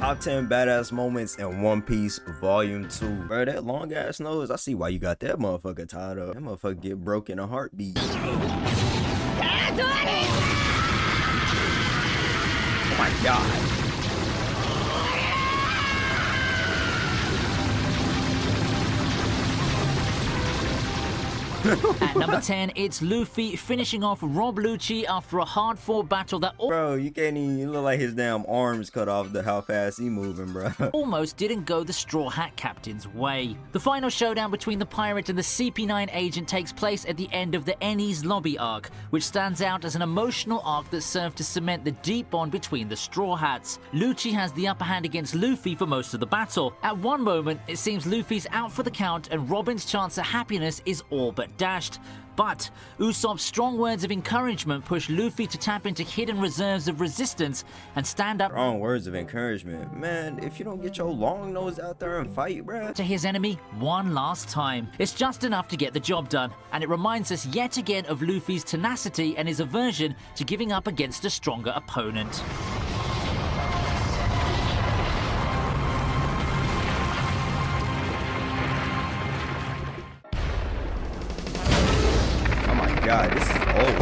Top 10 badass moments in One Piece Volume 2. Bro, that long ass nose, I see why you got that motherfucker tied up. That motherfucker get broke in a heartbeat. Oh my god. At number 10, it's Luffy finishing off Rob Lucci after a hard-fought battle that Bro, you can't even look like his damn arms cut off the how fast he moving, bro. Almost didn't go the Straw Hat Captain's way. The final showdown between the pirate and the CP9 agent takes place at the end of the Enies Lobby arc, which stands out as an emotional arc that served to cement the deep bond between the Straw Hats. Lucci has the upper hand against Luffy for most of the battle. At one moment, it seems Luffy's out for the count and Robin's chance at happiness is all but dashed. But Usopp's strong words of encouragement push Luffy to tap into hidden reserves of resistance and stand up. Strong words of encouragement. Man, if you don't get your long nose out there and fight, bruh. To his enemy one last time. It's just enough to get the job done, and it reminds us yet again of Luffy's tenacity and his aversion to giving up against a stronger opponent. God, this is old.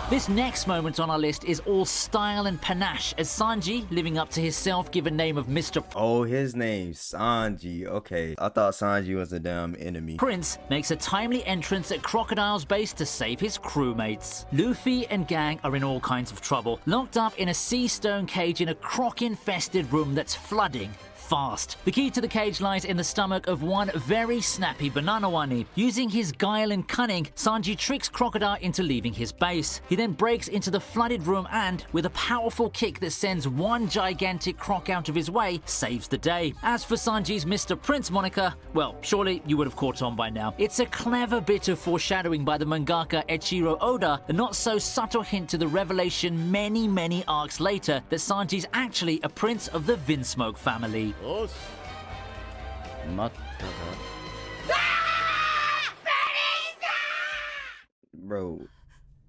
This next moment on our list is all style and panache as Sanji, living up to his self-given name of Mr. Oh, his name's Sanji. Okay, I thought Sanji was a damn enemy. Prince makes a timely entrance at Crocodile's base to save his crewmates. Luffy and gang are in all kinds of trouble, locked up in a sea stone cage in a croc-infested room that's flooding fast. The key to the cage lies in the stomach of one very snappy banana wani. Using his guile and cunning, Sanji tricks Crocodile into leaving his base. He then breaks into the flooded room and, with a powerful kick that sends one gigantic croc out of his way, saves the day. As for Sanji's Mr. Prince moniker, well, surely you would have caught on by now. It's a clever bit of foreshadowing by the mangaka Eiichiro Oda, a not so subtle hint to the revelation many arcs later that Sanji's actually a prince of the Vinsmoke family. Bro.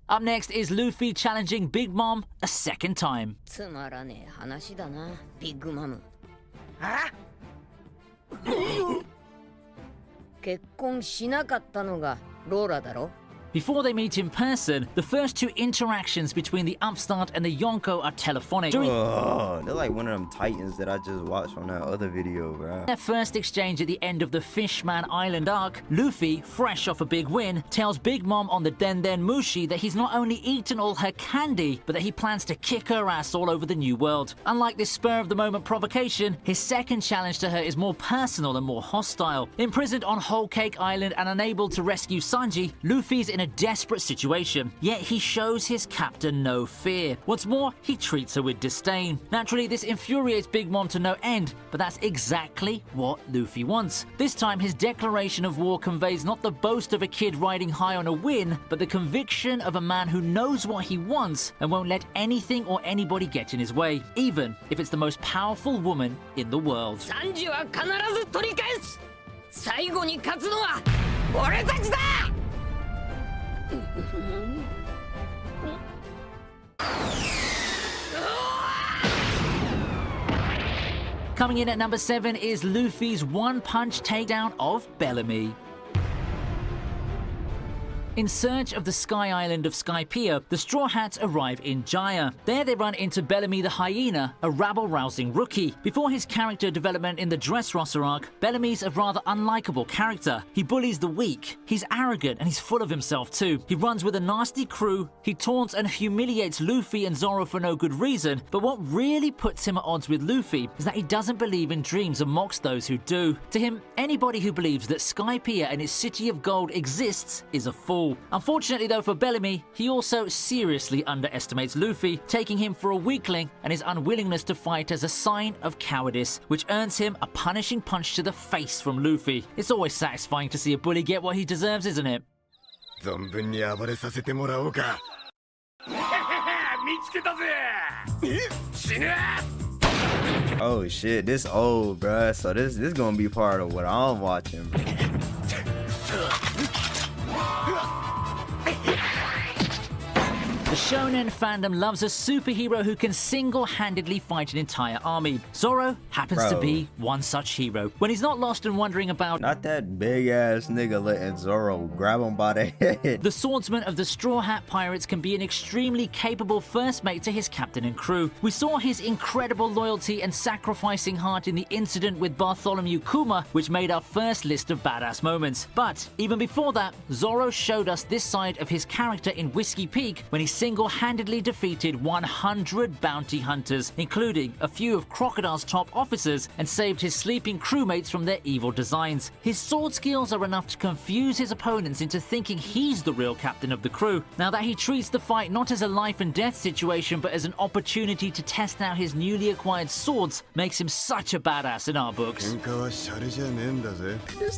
Up next is Luffy challenging Big Mom a second time. Before they meet in person, the first two interactions between the upstart and the Yonko are telephonic. They're like one of them titans that I just watched from that other video, bro. Their first exchange at the end of the Fishman Island arc, Luffy, fresh off a big win, tells Big Mom on the Den Den Mushi that he's not only eaten all her candy, but that he plans to kick her ass all over the New World. Unlike this spur-of-the-moment provocation, his second challenge to her is more personal and more hostile. Imprisoned on Whole Cake Island and unable to rescue Sanji, Luffy's in a desperate situation, yet he shows his captor no fear. What's more, he treats her with disdain. Naturally, this infuriates Big Mom to no end, but that's exactly what Luffy wants. This time, his declaration of war conveys not the boast of a kid riding high on a win, but the conviction of a man who knows what he wants and won't let anything or anybody get in his way, even if it's the most powerful woman in the world. Sanji wa kanarazu torikaesu! Saigo ni katsu no wa oretachi da! Coming in at number 7 is Luffy's one-punch takedown of Bellamy. In search of the Sky Island of Skypiea, the Straw Hats arrive in Jaya. There they run into Bellamy the Hyena, a rabble-rousing rookie. Before his character development in the Dressrosa arc, Bellamy's a rather unlikable character. He bullies the weak, he's arrogant, and he's full of himself too. He runs with a nasty crew, he taunts and humiliates Luffy and Zoro for no good reason, but what really puts him at odds with Luffy is that he doesn't believe in dreams and mocks those who do. To him, anybody who believes that Skypiea and its city of gold exists is a fool. Unfortunately though for Bellamy, he also seriously underestimates Luffy, taking him for a weakling and his unwillingness to fight as a sign of cowardice, which earns him a punishing punch to the face from Luffy. It's always satisfying to see a bully get what he deserves, isn't it? Oh shit, this old, bruh. So this gonna be part of what I'm watching, bro. The shonen fandom loves a superhero who can single-handedly fight an entire army. Zoro happens to be one such hero. When he's not lost and wondering about not that big-ass nigga letting Zoro grab him by the head. The swordsman of the Straw Hat Pirates can be an extremely capable first mate to his captain and crew. We saw his incredible loyalty and sacrificing heart in the incident with Bartholomew Kuma, which made our first list of badass moments. But even before that, Zoro showed us this side of his character in Whiskey Peak when he single-handedly defeated 100 bounty hunters, including a few of Crocodile's top officers, and saved his sleeping crewmates from their evil designs. His sword skills are enough to confuse his opponents into thinking he's the real captain of the crew. Now that he treats the fight not as a life and death situation but as an opportunity to test out his newly acquired swords makes him such a badass in our books. This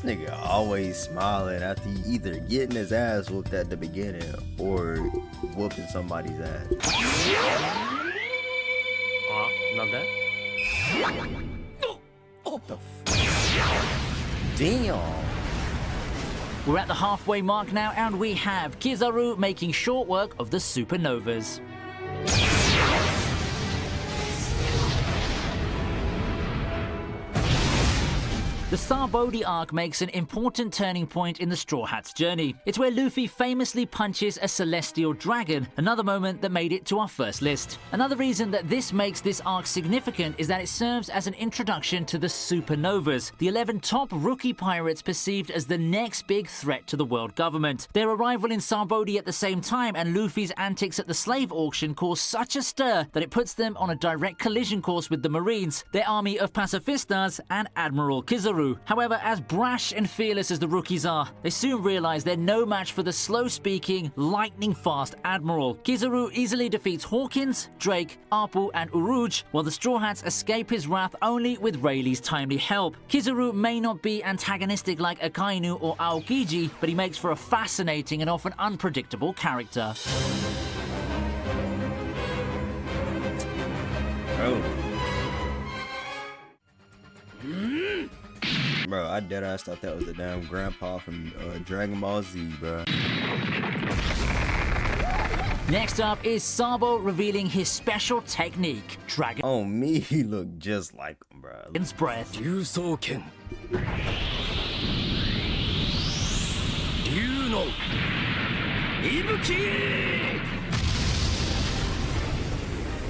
nigga always smiling after he either getting his ass whooped at the beginning or whooping somebody's ass. Damn. We're at the halfway mark now, and we have Kizaru making short work of the Supernovas. The Sarbodi arc makes an important turning point in the Straw Hat's journey. It's where Luffy famously punches a celestial dragon, another moment that made it to our first list. Another reason that this makes this arc significant is that it serves as an introduction to the Supernovas, the 11 top rookie pirates perceived as the next big threat to the world government. Their arrival in Sarbodi at the same time and Luffy's antics at the slave auction cause such a stir that it puts them on a direct collision course with the Marines, their army of Pacifistas, and Admiral Kizaru. However, as brash and fearless as the rookies are, they soon realize they're no match for the slow-speaking, lightning-fast Admiral. Kizaru easily defeats Hawkins, Drake, Appu, and Uruj, while the Straw Hats escape his wrath only with Rayleigh's timely help. Kizaru may not be antagonistic like Akainu or Aokiji, but he makes for a fascinating and often unpredictable character. Bro, I deadass thought that was the damn grandpa from Dragon Ball Z, bro. Next up is Sabo revealing his special technique, Dragon's On me, he looked just like him, bro. Breath.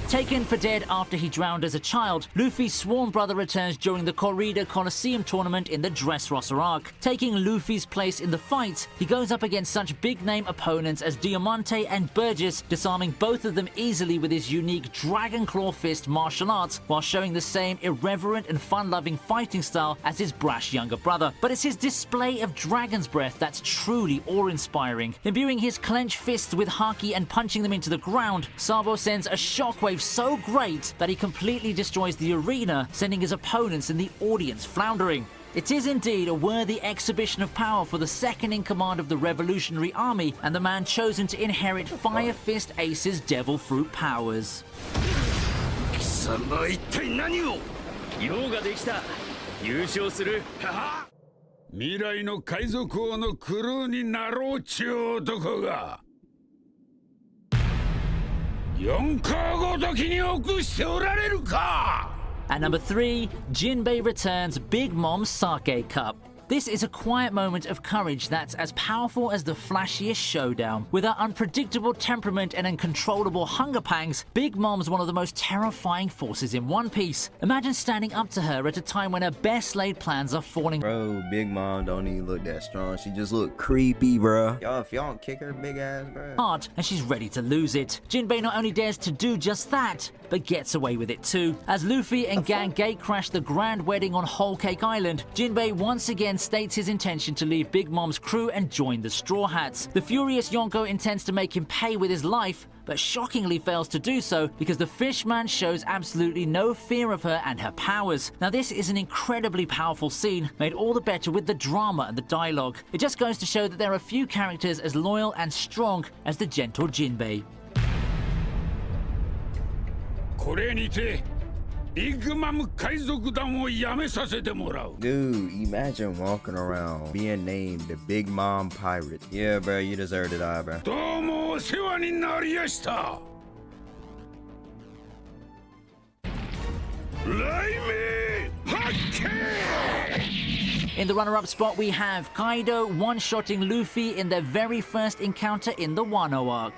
Taken for dead after he drowned as a child, Luffy's sworn brother returns during the Corrida Coliseum tournament in the Dressrosa arc. Taking Luffy's place in the fight, he goes up against such big-name opponents as Diamante and Burgess, disarming both of them easily with his unique Dragon Claw Fist martial arts, while showing the same irreverent and fun-loving fighting style as his brash younger brother. But it's his display of Dragon's Breath that's truly awe-inspiring. Imbuing his clenched fists with haki and punching them into the ground, Sabo sends a shockwave so great that he completely destroys the arena, sending his opponents and the audience floundering. It is indeed a worthy exhibition of power for the second in command of the Revolutionary Army and the man chosen to inherit Fire Fist Ace's Devil Fruit powers. 貴様一体何を用ができた優勝する未来の海賊王のクルーになろうちゅう男が4カごときに臆しておられるか At number 3, Jinbei returns Big Mom's Sake Cup. This is a quiet moment of courage that's as powerful as the flashiest showdown. With her unpredictable temperament and uncontrollable hunger pangs, Big Mom's one of the most terrifying forces in One Piece. Imagine standing up to her at a time when her best-laid plans are falling. Bro, Big Mom don't even look that strong. She just look creepy, bro. Y'all, if y'all don't kick her big ass, bro. Hard, and she's ready to lose it. Jinbei not only dares to do just that, but gets away with it too. As Luffy and gang gatecrash the grand wedding on Whole Cake Island, Jinbei once again states his intention to leave Big Mom's crew and join the Straw Hats. The furious Yonko intends to make him pay with his life, but shockingly fails to do so because the fishman shows absolutely no fear of her and her powers. Now this is an incredibly powerful scene, made all the better with the drama and the dialogue. It just goes to show that there are few characters as loyal and strong as the gentle Jinbei. これにてビッグマム海賊団を辞めさせてもらう Dude, imagine walking around being named the Big Mom Pirate. Yeah, bro, you deserve to die, bro. どうもお世話になりやした。雷鳴発見。 In the runner-up spot, we have Kaido one-shotting Luffy in their very first encounter in the Wano arc.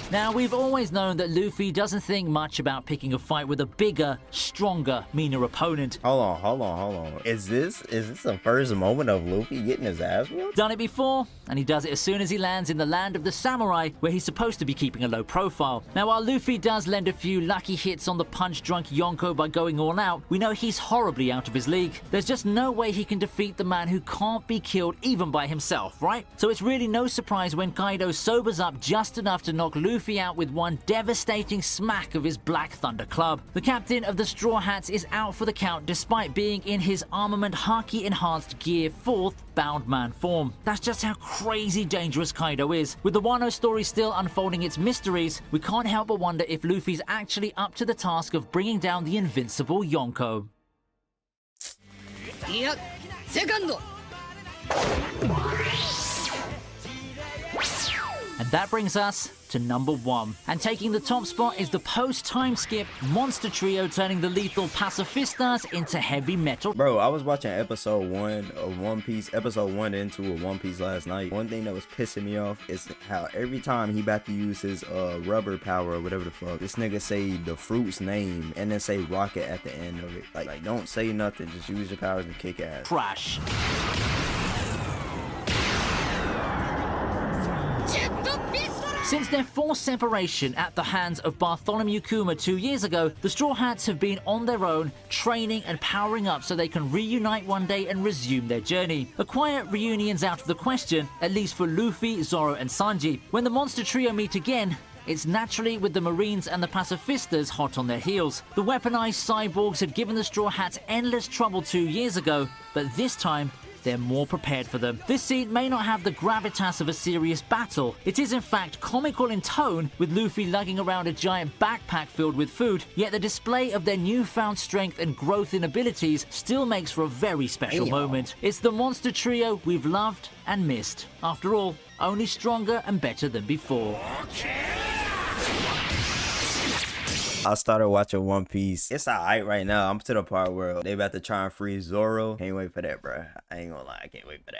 Now, we've always known that Luffy doesn't think much about picking a fight with a bigger, stronger, meaner opponent. Hold on. Is this the first moment of Luffy getting his ass whooped? Done it before, and he does it as soon as he lands in the land of the samurai, where he's supposed to be keeping a low profile. Now, while Luffy does lend a few lucky hits on the punch-drunk Yonko by going all out, we know he's horribly out of his league. There's just no way he can defeat the man who can't be killed even by himself, right? So it's really no surprise when Kaido sobers up just enough to knock Luffy out with one devastating smack of his Black Thunder club. The captain of the Straw Hats is out for the count despite being in his armament Haki enhanced Gear 4th bound man form. That's just how crazy dangerous Kaido is. With the Wano story still unfolding its mysteries, we can't help but wonder if Luffy's actually up to the task of bringing down the invincible Yonko. Yeah, second. And that brings us to number 1. And taking the top spot is the post-time skip monster trio turning the lethal Pacifistas into heavy metal. Bro, I was watching episode 1 of One Piece, episode 1 and 2 of One Piece last night. One thing that was pissing me off is how every time he about to use his rubber power or whatever the fuck, this nigga say the fruit's name and then say rocket at the end of it. Like don't say nothing, just use your powers and kick ass. Trash. Since their forced separation at the hands of Bartholomew Kuma 2 years ago, the Straw Hats have been on their own, training and powering up so they can reunite one day and resume their journey. A quiet reunion's out of the question, at least for Luffy, Zoro and Sanji. When the monster trio meet again, it's naturally with the Marines and the Pacifistas hot on their heels. The weaponized cyborgs had given the Straw Hats endless trouble 2 years ago, but this time, they're more prepared for them. This scene may not have the gravitas of a serious battle. It is in fact comical in tone, with Luffy lugging around a giant backpack filled with food, yet the display of their newfound strength and growth in abilities still makes for a very special moment. It's the monster trio we've loved and missed. After all, only stronger and better than before. I started watching One Piece. It's alright right now. I'm to the part where they about to try and free Zoro. Can't wait for that, bro. I ain't gonna lie, I can't wait for that.